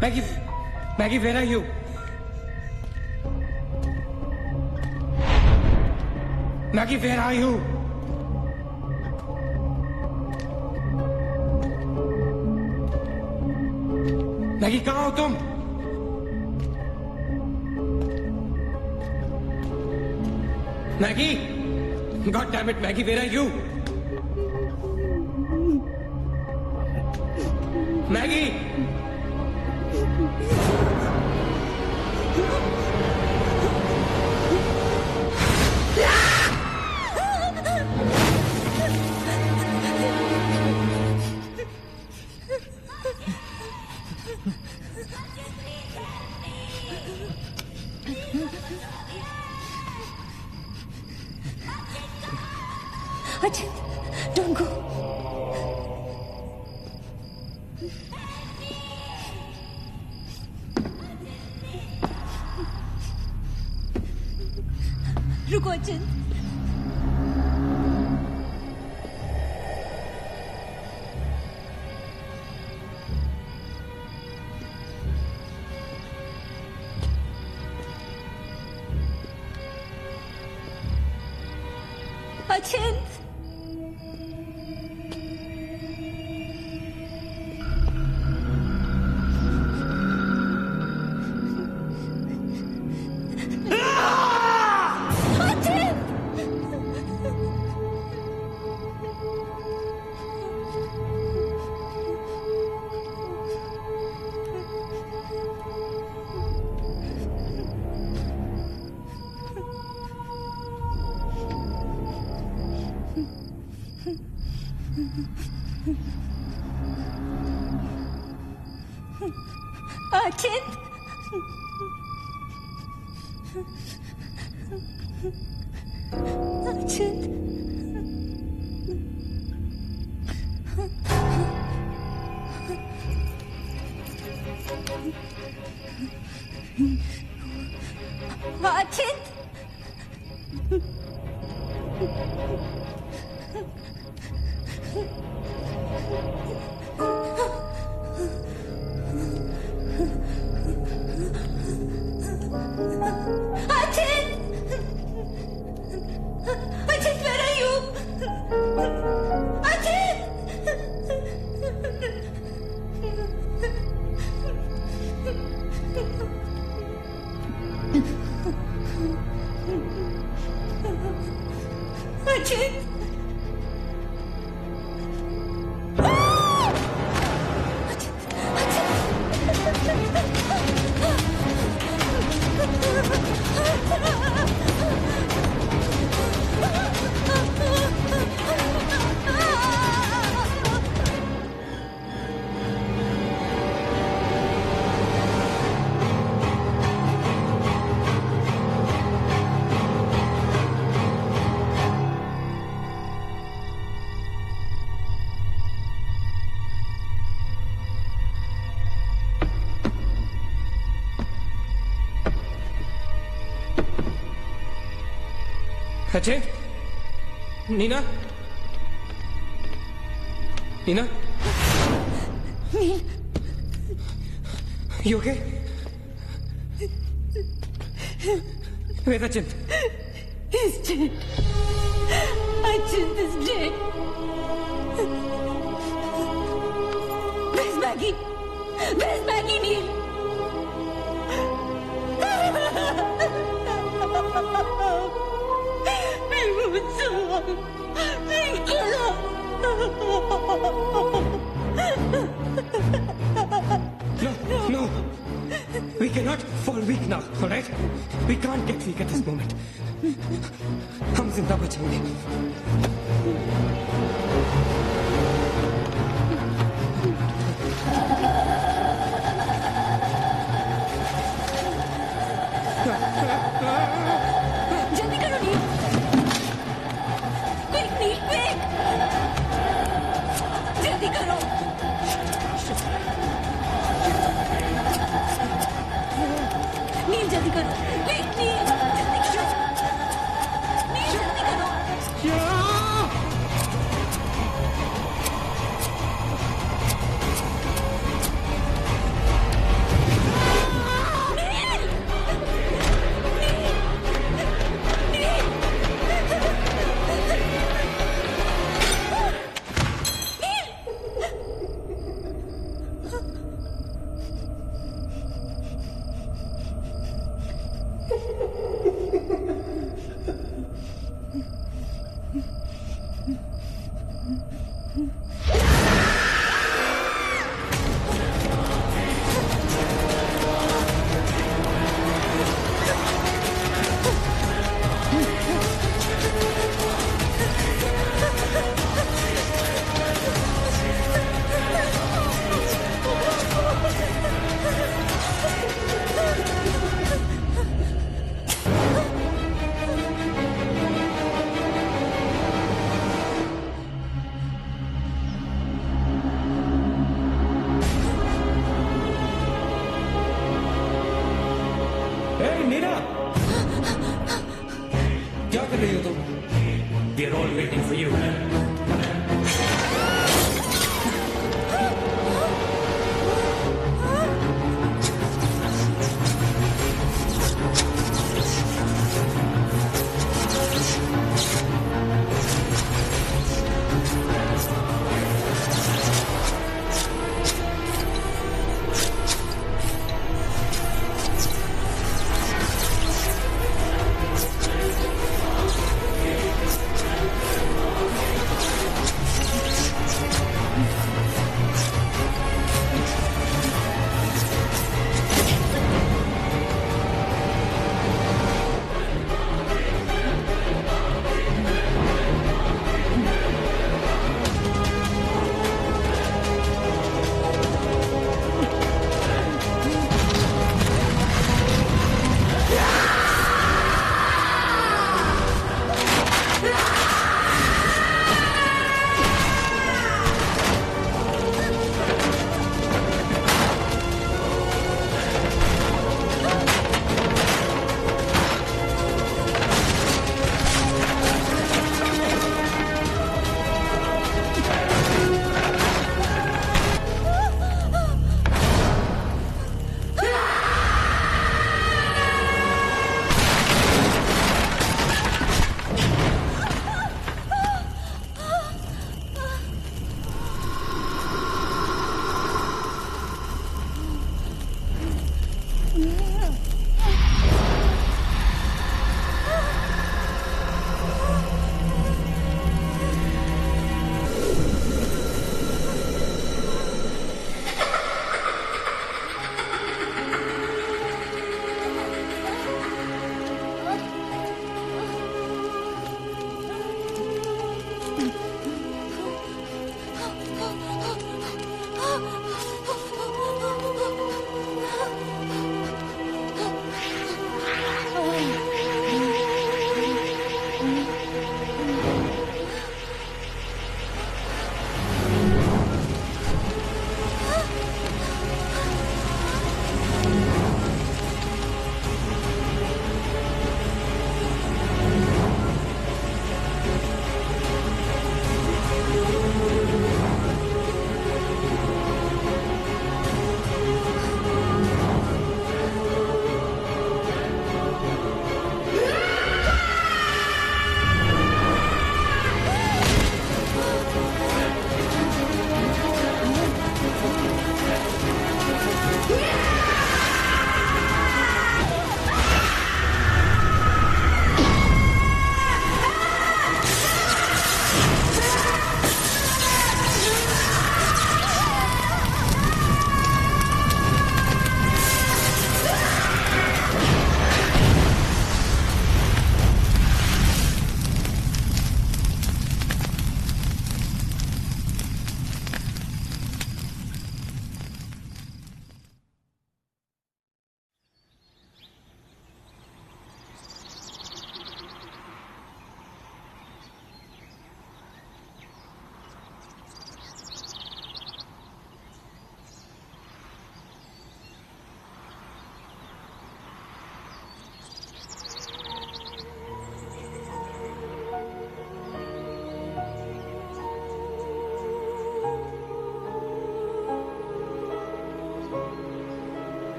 Maggie? Maggie, where are you? Maggie, where are you? Maggie, कहाँ हो तुम? Maggie? God damn it, Maggie, where are you? Maggie! Ajay, don't go. रुको अचिंत। अचिंत अचिंत अचिंत अचिंत अचिंत where are you? अचिंत अचिंत अचिंत Neena Neena You okay? Where's Achint? He's dead. Achint is dead. Where's Maggie? Where's Maggie, Neil? No. We cannot fall weak now, all right? We can't get weak at this moment. हम जिंदा बचेंगे. जल्दी करो नील. Quick, Neil, quick. जल्दी करो. नील जल्दी करो. Quick, Neil. जल्दी करो. नील जल्दी करो. क्या कर रही हो तुम? We are all waiting for you.